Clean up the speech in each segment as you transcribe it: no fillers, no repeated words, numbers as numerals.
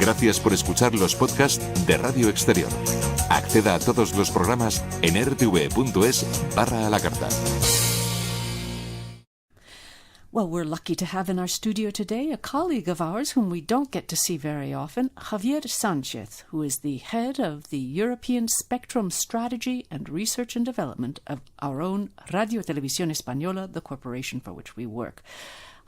Gracias por escuchar los podcasts de Radio Exterior. Acceda a todos los programas en rtv.es/a-la-carta. Well, we're lucky to have in our studio today a colleague of ours whom we don't get to see very often, Javier Sanchez, who is the head of the European Spectrum Strategy and Research and Development of our own Radio Televisión Española, the corporation for which we work.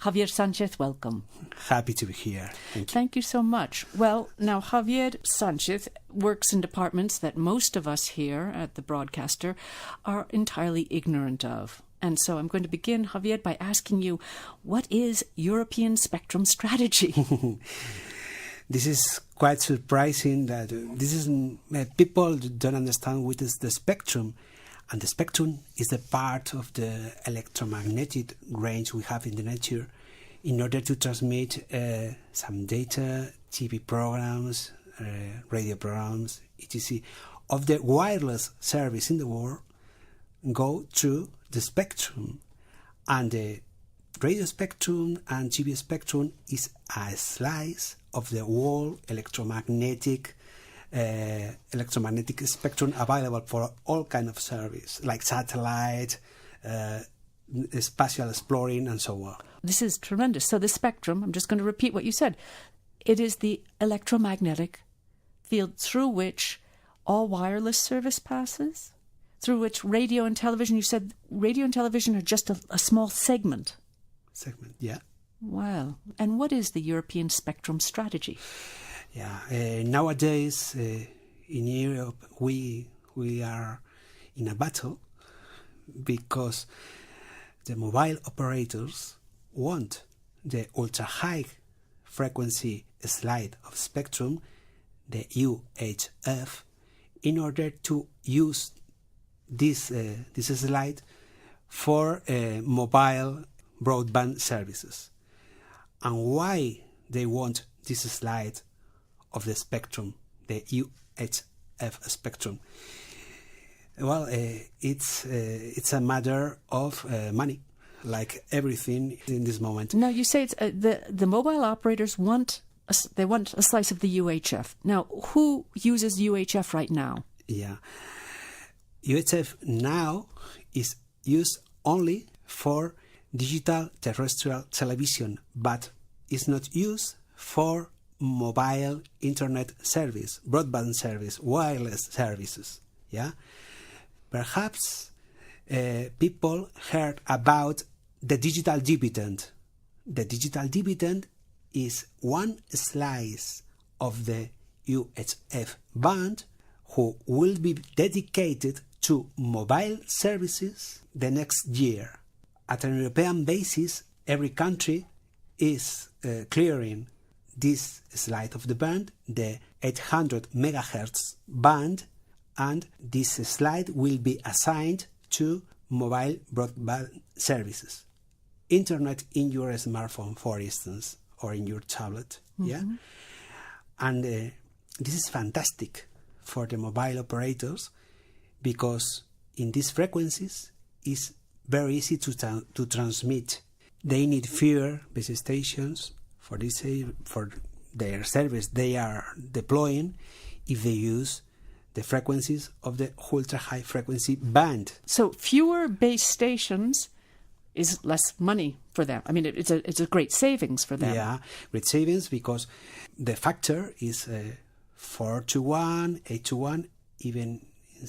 Javier Sanchez, welcome. Happy to be here. Thank you. Thank you so much. Well, now, Javier Sanchez works in departments that most of us here at the broadcaster are entirely ignorant of. And so I'm going to begin, Javier, by asking you, what is European spectrum strategy? This is quite surprising that people don't understand what is the spectrum. And the spectrum is the part of the electromagnetic range we have in the nature in order to transmit some data, TV programs, radio programs, etc. of the wireless service in the world go through the spectrum. And the radio spectrum and TV spectrum is a slice of the whole electromagnetic spectrum available for all kind of service, like satellite, spatial exploring, and so on. This is tremendous. So the spectrum, I'm just going to repeat what you said. It is the electromagnetic field through which all wireless service passes, through which radio and television, you said radio and television are just a small segment. Segment, yeah. Wow. And what is the European spectrum strategy? Yeah, nowadays in Europe we are in a battle because the mobile operators want the ultra-high frequency slide of spectrum, the UHF, in order to use this slide for mobile broadband services. And why they want this slide of the spectrum, the UHF spectrum? Well, it's a matter of money, like everything in this moment. Now, you say it's the mobile operators want a slice of the UHF. Now, who uses UHF right now? Yeah, UHF now is used only for digital terrestrial television, but is not used for mobile internet service, broadband service, wireless services. Yeah, perhaps people heard about the digital dividend. The digital dividend is one slice of the UHF band who will be dedicated to mobile services the next year. At an European basis, every country is clearing this slide of the band, the 800 megahertz band, and this slide will be assigned to mobile broadband services. Internet in your smartphone, for instance, or in your tablet. Mm-hmm. Yeah, and this is fantastic for the mobile operators because in these frequencies it's very easy to transmit. They need fewer base stations for their service they are deploying if they use the frequencies of the ultra-high frequency band. So fewer base stations is less money for them. I mean, it's a great savings for them. Yeah, great savings because the factor is 4:1, 8:1, even in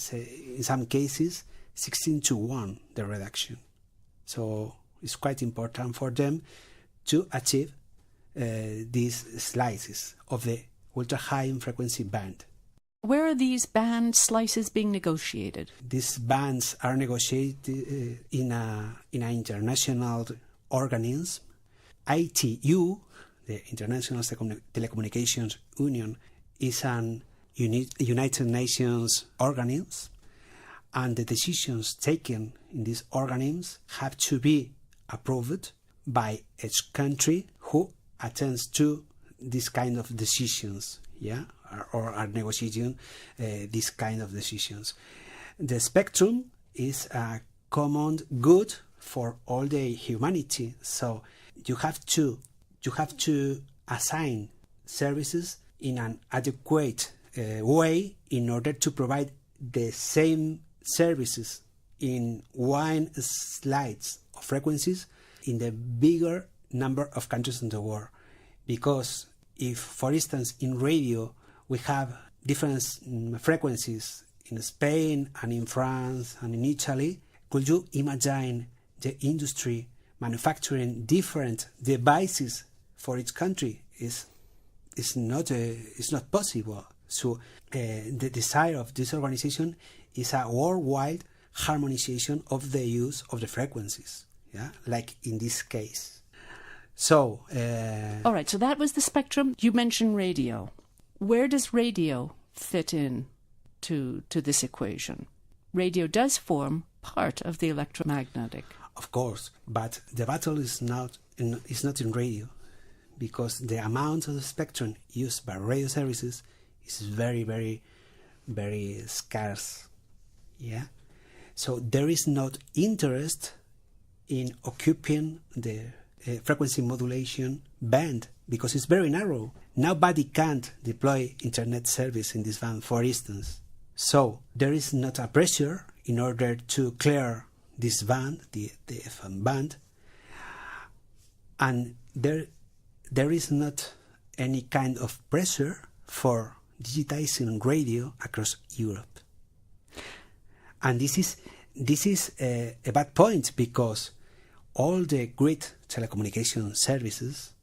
some cases 16:1, the reduction. So it's quite important for them to achieve these slices of the ultra-high frequency band. Where are these band slices being negotiated? These bands are negotiated in an international organism. ITU, the International Telecommunications Union, is an United Nations organism, and the decisions taken in these organisms have to be approved by each country who attends to this kind of decisions, yeah, or are negotiating these kind of decisions. The spectrum is a common good for all the humanity, so you have to assign services in an adequate way in order to provide the same services in wide slides of frequencies in the bigger number of countries in the world. Because if, for instance, in radio we have different frequencies in Spain and in France and in Italy, could you imagine the industry manufacturing different devices for each country? It's not possible. So the desire of this organization is a worldwide harmonization of the use of the frequencies, like in this case. So all right, so that was the spectrum. You mentioned radio. Where does radio fit in to this equation? Radio does form part of the electromagnetic. Of course, but the battle is not in radio, because the amount of the spectrum used by radio services is very, very, very scarce. Yeah, so there is not interest in occupying the frequency modulation band because it's very narrow. Nobody can't deploy internet service in this band, for instance. So there is not a pressure in order to clear this band, the FM band, and there is not any kind of pressure for digitizing radio across Europe. And this is a bad point, because all the great telecommunication services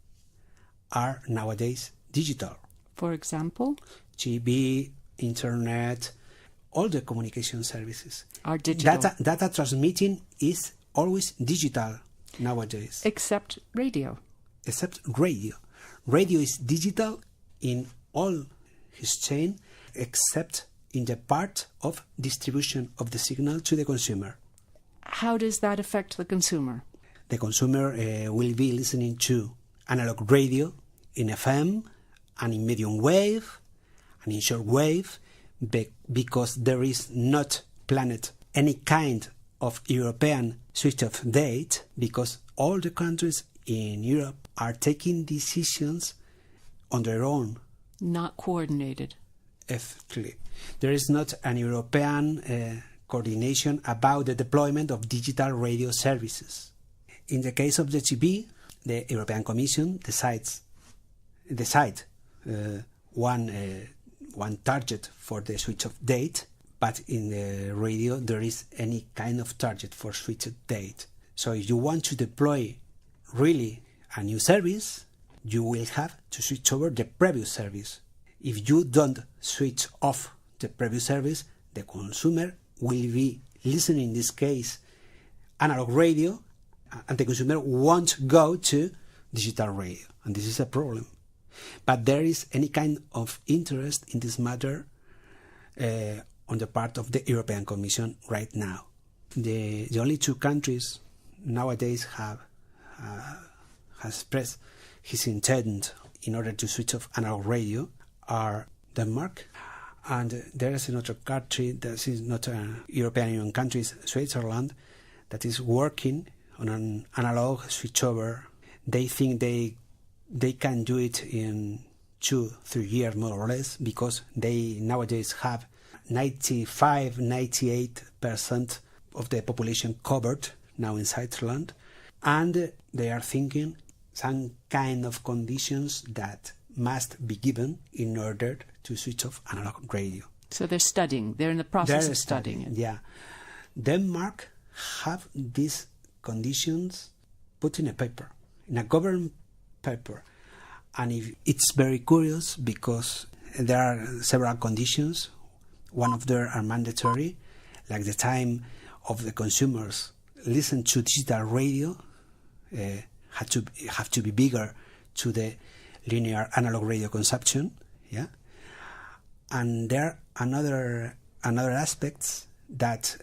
are nowadays digital. For example? TV, internet, all the communication services are digital. Data transmitting is always digital nowadays. Except radio. Except radio. Radio is digital in all his chain, except in the part of distribution of the signal to the consumer. How does that affect the consumer? The consumer will be listening to analog radio in FM and in medium wave and in short wave, because there is not planned any kind of European switch of date, because all the countries in Europe are taking decisions on their own. Not coordinated. Effectively. There is not an European coordination about the deployment of digital radio services. In the case of the TV, the European Commission decides one target for the switch of date, but in the radio there is any kind of target for switch of date. So if you want to deploy really a new service, you will have to switch over the previous service. If you don't switch off the previous service, the consumer will be listening, in this case, analog radio, and the consumer won't go to digital radio. And this is a problem. But there is any kind of interest in this matter on the part of the European Commission right now. The only two countries nowadays has expressed his intent in order to switch off analog radio are Denmark, and there is another country that is not a European Union country, Switzerland, that is working on an analog switchover. They think they can do it in 2-3 years more or less, because they nowadays have 95-98% of the population covered now in Switzerland, and they are thinking some kind of conditions that must be given in order to switch off analog radio. So they're studying. They're in the process of studying it. Yeah. Denmark have these conditions put in a paper, in a government paper. And it's very curious, because there are several conditions. One of them are mandatory, like the time of the consumers listen to digital radio have to be bigger to the linear analog radio consumption, yeah. And there are another aspects that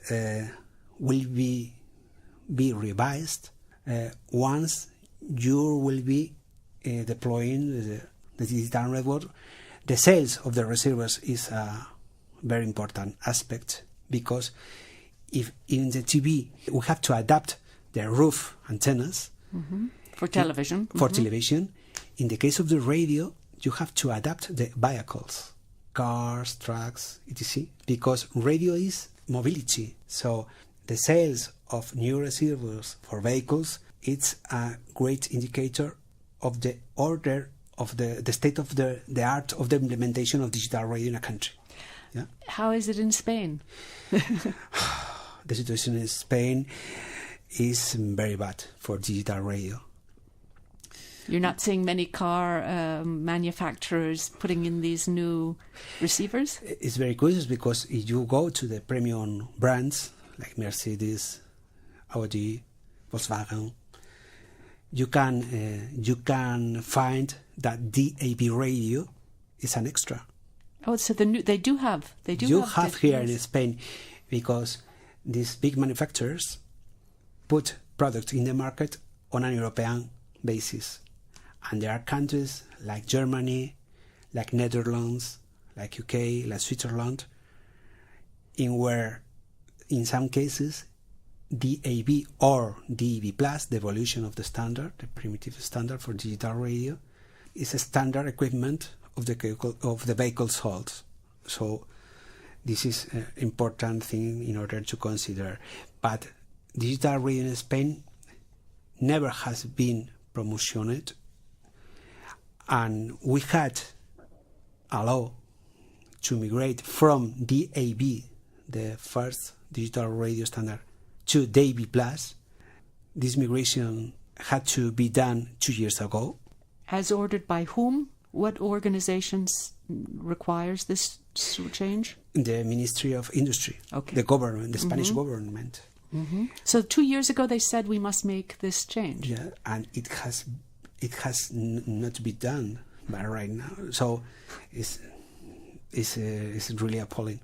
will be revised once you will be deploying the digital network. The sales of the receivers is a very important aspect, because if in the TV we have to adapt the roof antennas for television. television. In the case of the radio, you have to adapt the vehicles, cars, trucks, etc. Because radio is mobility. So the sales of new receivers for vehicles, it's a great indicator of the order of the state of the art of the implementation of digital radio in a country. Yeah. How is it in Spain? The situation in Spain is very bad for digital radio. You're not seeing many car manufacturers putting in these new receivers? It's very curious because if you go to the premium brands like Mercedes, Audi, Volkswagen, you can find that DAB radio is an extra. Oh, so they do have here in Spain, because these big manufacturers put products in the market on an European basis. And there are countries like Germany, like Netherlands, like UK, like Switzerland, in where, in some cases, DAB or DAB+, the evolution of the standard, the primitive standard for digital radio, is a standard equipment of the vehicle sold. So this is an important thing in order to consider. But digital radio in Spain never has been promoted, and we had a law to migrate from DAB, the first digital radio standard, to DAB+. This migration had to be done 2 years ago. As ordered by whom? What organizations requires this change? The Ministry of Industry, the government, the Spanish government. Mm-hmm. So 2 years ago they said we must make this change. Yeah, and it has not been done by right now. So it's really appalling.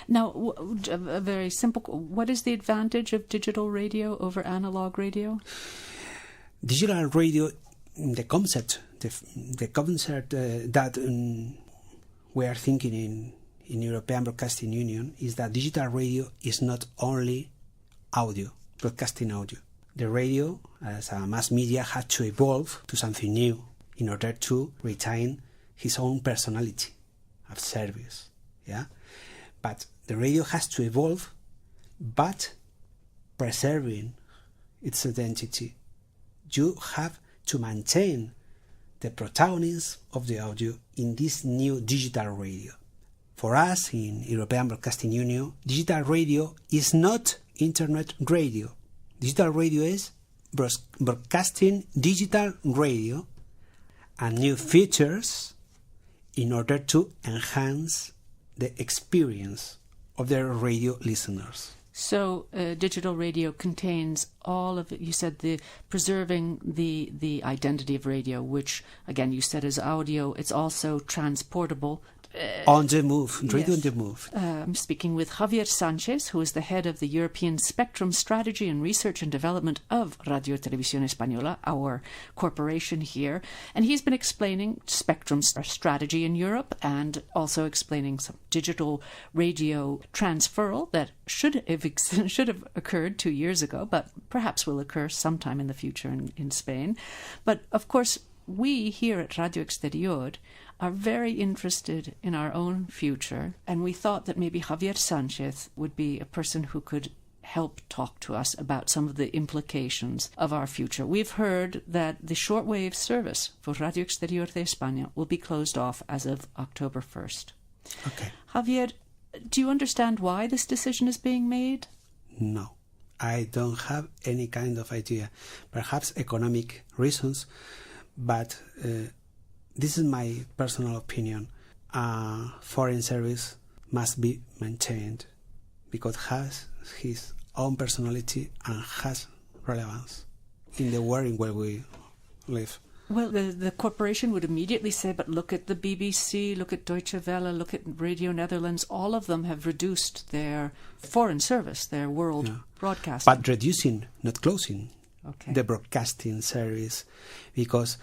Now, a very simple, what is the advantage of digital radio over analog radio? Digital radio, the concept that we are thinking in European Broadcasting Union is that digital radio is not only audio, broadcasting audio. The radio, as a mass media, had to evolve to something new in order to retain his own personality of service. Yeah? But the radio has to evolve, but preserving its identity. You have to maintain the protagonism of the audio in this new digital radio. For us in European Broadcasting Union, digital radio is not internet radio. Digital radio is broadcasting digital radio and new features in order to enhance the experience of their radio listeners. So digital radio contains all of it. You said preserving the identity of radio, which again you said is audio. It's also transportable. On the move, radio yes. on the move. I'm speaking with Javier Sanchez, who is the head of the European Spectrum Strategy and Research and Development of Radio Televisión Española, our corporation here. And he's been explaining spectrum strategy in Europe and also explaining some digital radio transferal that should have occurred 2 years ago, but perhaps will occur sometime in the future in Spain. But of course, we here at Radio Exterior are very interested in our own future, and we thought that maybe Javier Sanchez would be a person who could help talk to us about some of the implications of our future. We've heard that the shortwave service for Radio Exterior de España will be closed off as of October 1st. Okay. Javier, do you understand why this decision is being made? No, I don't have any kind of idea. Perhaps economic reasons, but this is my personal opinion. Foreign service must be maintained because it has his own personality and has relevance in the world in where we live. Well, the corporation would immediately say, but look at the BBC, look at Deutsche Welle, look at Radio Netherlands. All of them have reduced their foreign service, their world broadcasting. But reducing, not closing, the broadcasting service, because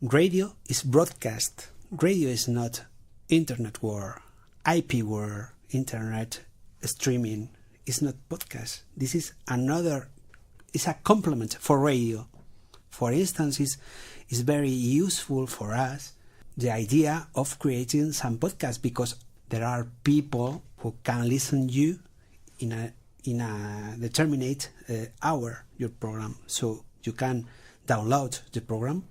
radio is broadcast. Radio is not internet war, IP war, internet streaming. It's not podcast. This is it's a complement for radio. For instance, it's very useful for us the idea of creating some podcasts, because there are people who can listen you in a determinate hour, your program. So you can download the program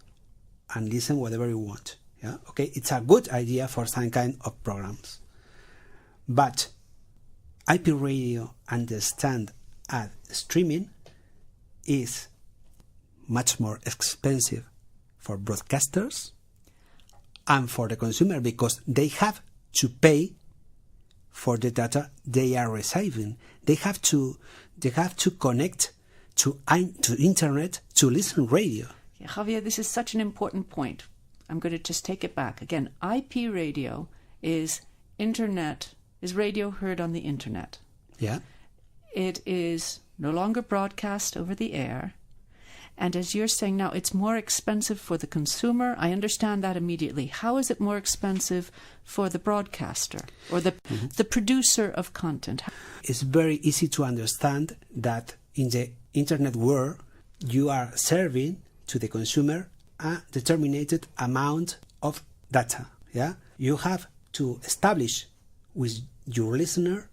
and listen whatever you want. Yeah, okay, it's a good idea for some kind of programs. But IP radio, understand as streaming, is much more expensive for broadcasters and for the consumer, because they have to pay for the data they are receiving. They have to connect to internet to listen radio. Yeah, Javier, this is such an important point. I'm going to just take it back. Again, IP radio is radio heard on the internet. Yeah. It is no longer broadcast over the air. And as you're saying now, it's more expensive for the consumer. I understand that immediately. How is it more expensive for the broadcaster or the producer of content? It's very easy to understand that in the internet world, you are serving to the consumer a determined amount of data. Yeah, you have to establish with your listener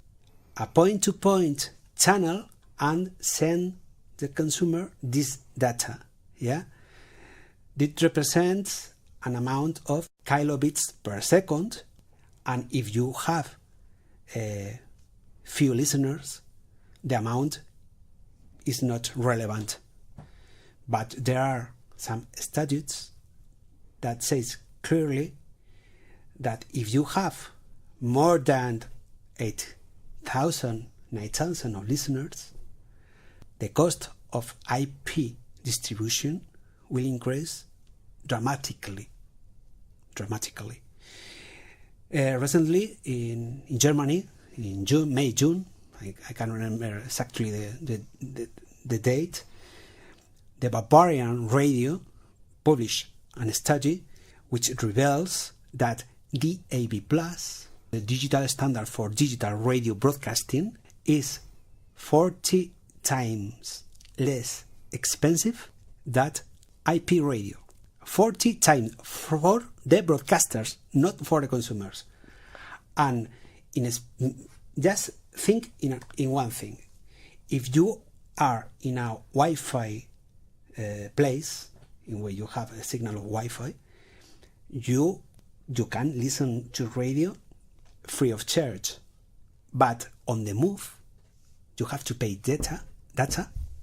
a point-to-point channel and send the consumer this data. Yeah, it represents an amount of kilobits per second, and if you have few listeners, the amount is not relevant. But there are some statutes that says clearly that if you have more than 8,000, 9,000 of listeners, the cost of IP distribution will increase dramatically. Recently, in Germany, in June, I can't remember exactly the date, the Bavarian Radio published a study which reveals that DAB+, the digital standard for digital radio broadcasting, is 40 times less expensive than IP radio. 40 times for the broadcasters, not for the consumers. And just think in one thing. If you are in a Wi-Fi place in where you have a signal of Wi-Fi, you can listen to radio free of charge. But on the move, you have to pay data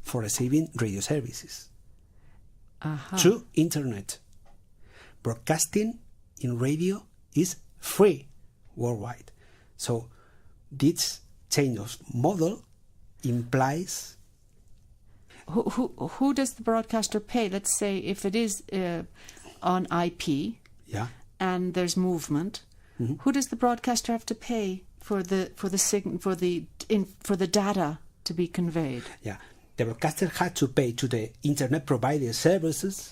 for receiving radio services. Through internet. Broadcasting in radio is free worldwide. So this change of model implies... Who does the broadcaster pay? Let's say if it is on IP, and there's movement, who does the broadcaster have to pay for the data to be conveyed? Yeah, the broadcaster had to pay to the internet provider services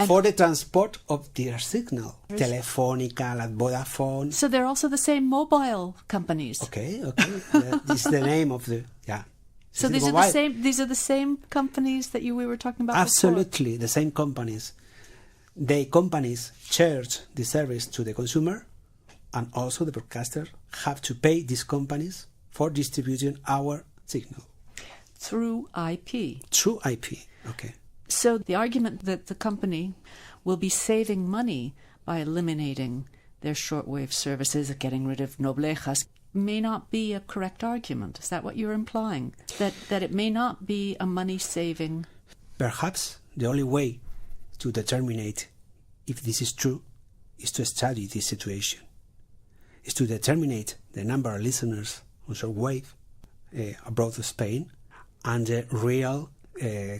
for the transport of their signal. Telefónica, like Vodafone. So they're also the same mobile companies. Okay. This is the name of the So these are the same companies that we were talking about Absolutely, before. The same companies. The companies charge the service to the consumer, and also the broadcaster have to pay these companies for distributing our signal. Through IP. Through IP, okay. So the argument that the company will be saving money by eliminating their shortwave services, getting rid of noblejas, may not be a correct argument. Is that what you're implying? That it may not be a money-saving... Perhaps the only way to determine if this is true is to study this situation. Is to determine the number of listeners on shortwave abroad of Spain and the real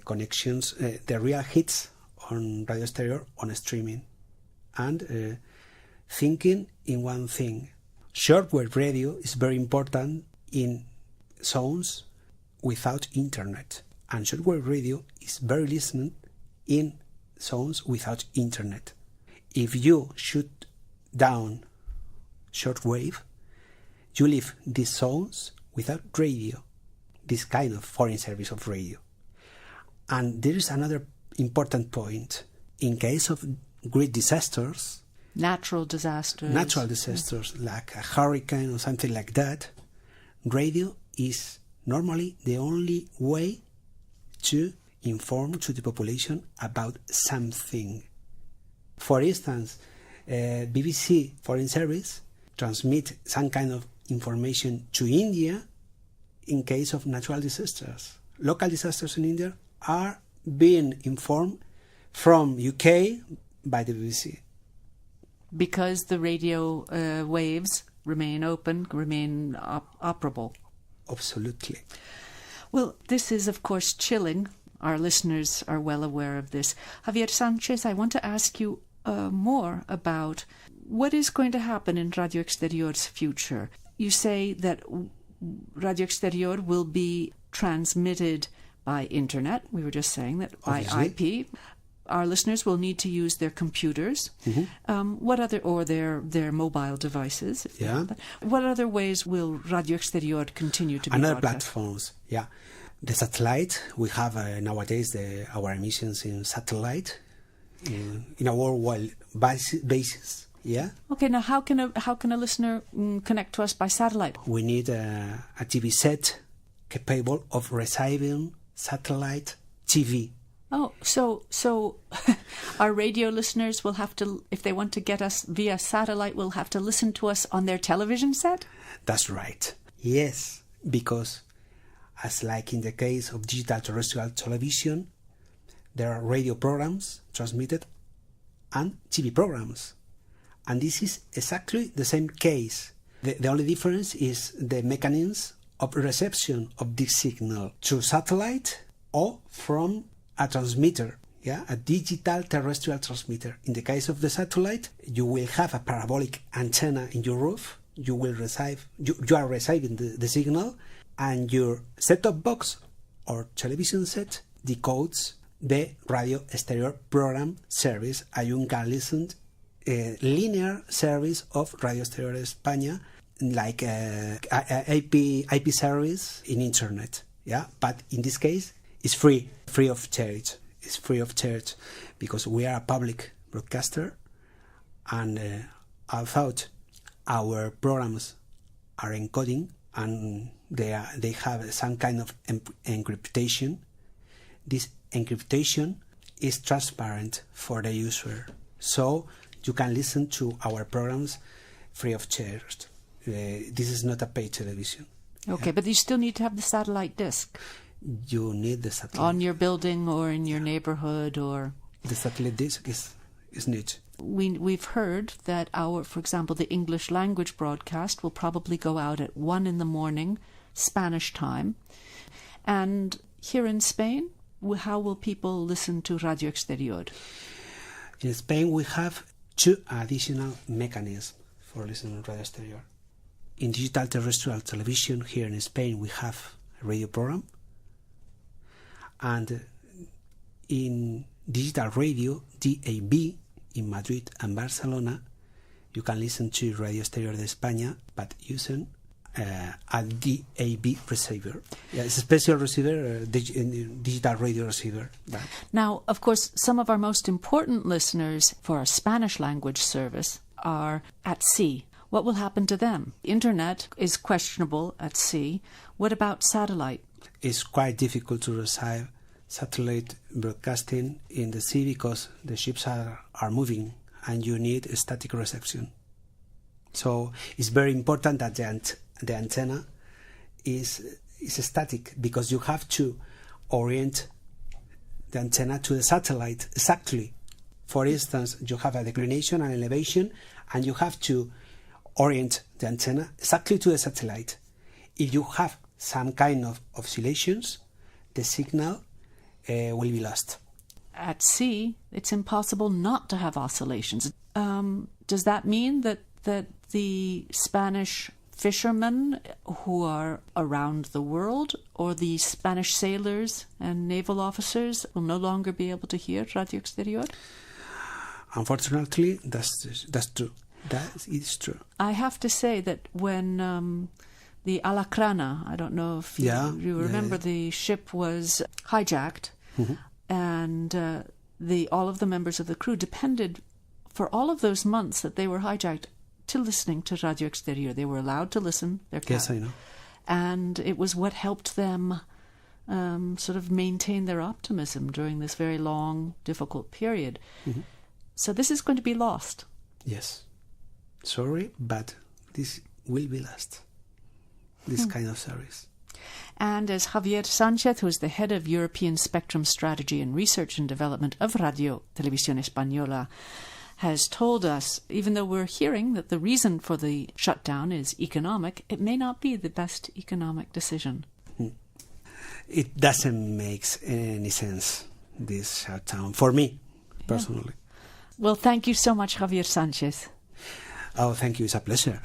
connections, the real hits on Radio Exterior on streaming. And thinking in one thing. Shortwave radio is very important in zones without internet, and shortwave radio is very listened in zones without internet. If you shut down shortwave, you leave these zones without radio, this kind of foreign service of radio. And there is another important point. In case of great disasters, natural disasters. Natural disasters like a hurricane or something like that, radio is normally the only way to inform to the population about something. For instance, BBC Foreign Service transmit some kind of information to India in case of natural disasters. Local disasters in India are being informed from UK by the BBC. Because the radio waves remain open, remain operable. Absolutely. Well, this is, of course, chilling. Our listeners are well aware of this. Javier Sanchez, I want to ask you more about what is going to happen in Radio Exterior's future. You say that Radio Exterior will be transmitted by internet. We were just saying that by IP. Our listeners will need to use their computers, or their mobile devices. Yeah. What other ways will Radio Exterior continue to be Another broadcast? platforms, yeah. The satellite, we have nowadays our emissions in satellite in a worldwide basis. Yeah. Okay, now how can a listener connect to us by satellite? We need a TV set capable of receiving satellite TV. Oh, so our radio listeners will have to, if they want to get us via satellite, will have to listen to us on their television set? That's right. Yes, because as like in the case of digital terrestrial television, there are radio programs transmitted and TV programs. And this is exactly the same case. The only difference is the mechanisms of reception of this signal through satellite or from a transmitter, a digital terrestrial transmitter. In the case of the satellite, you will have a parabolic antenna in your roof. You will receive, you are receiving the signal, and your set-top box or television set decodes the Radio Exterior program service, and you can listen a linear service of Radio Exterior España, like IP service in internet. Yeah, but in this case, it's free of charge. It's free of charge because we are a public broadcaster, and although our programs are encoding and they have some kind of encryptation, this encryptation is transparent for the user, so you can listen to our programs free of charge. This is not a paid television. Okay, but you still need to have the satellite disk. You need the satellite. On your building or in your neighborhood or... The satellite disk is neat. We've heard that for example, the English language broadcast will probably go out at 1 a.m, Spanish time. And here in Spain, how will people listen to Radio Exterior? In Spain, we have 2 additional mechanisms for listening to Radio Exterior. In digital terrestrial television here in Spain, we have a radio program. And in digital radio, DAB, in Madrid and Barcelona, you can listen to Radio Exterior de España, but using a DAB receiver. Yeah, it's a special receiver, digital radio receiver. Now, of course, some of our most important listeners for our Spanish language service are at sea. What will happen to them? Internet is questionable at sea. What about satellite? It's quite difficult to receive satellite broadcasting in the sea because the ships are moving and you need a static reception. So it's very important that the antenna is static because you have to orient the antenna to the satellite exactly. For instance, you have a declination and elevation, and you have to orient the antenna exactly to the satellite. If you have some kind of oscillations, the signal will be lost. At sea, it's impossible not to have oscillations. Does that mean that the Spanish fishermen who are around the world, or the Spanish sailors and naval officers, will no longer be able to hear Radio Exterior? Unfortunately, that's true. That is true. I have to say that when the Alacrana, I don't know if you remember, the ship was hijacked, and all of the members of the crew depended for all of those months that they were hijacked, to listening to Radio Exterior. They were allowed to listen. Yes, I know. And it was what helped them sort of maintain their optimism during this very long, difficult period. Mm-hmm. So this is going to be lost. Yes. Sorry, but this will be lost. This kind of service. And as Javier Sanchez, who is the head of European Spectrum Strategy and Research and Development of Radio Televisión Española, has told us, even though we're hearing that the reason for the shutdown is economic, it may not be the best economic decision. It doesn't make any sense, this shutdown, for me, personally. Well, thank you so much, Javier Sanchez. Oh, thank you. It's a pleasure.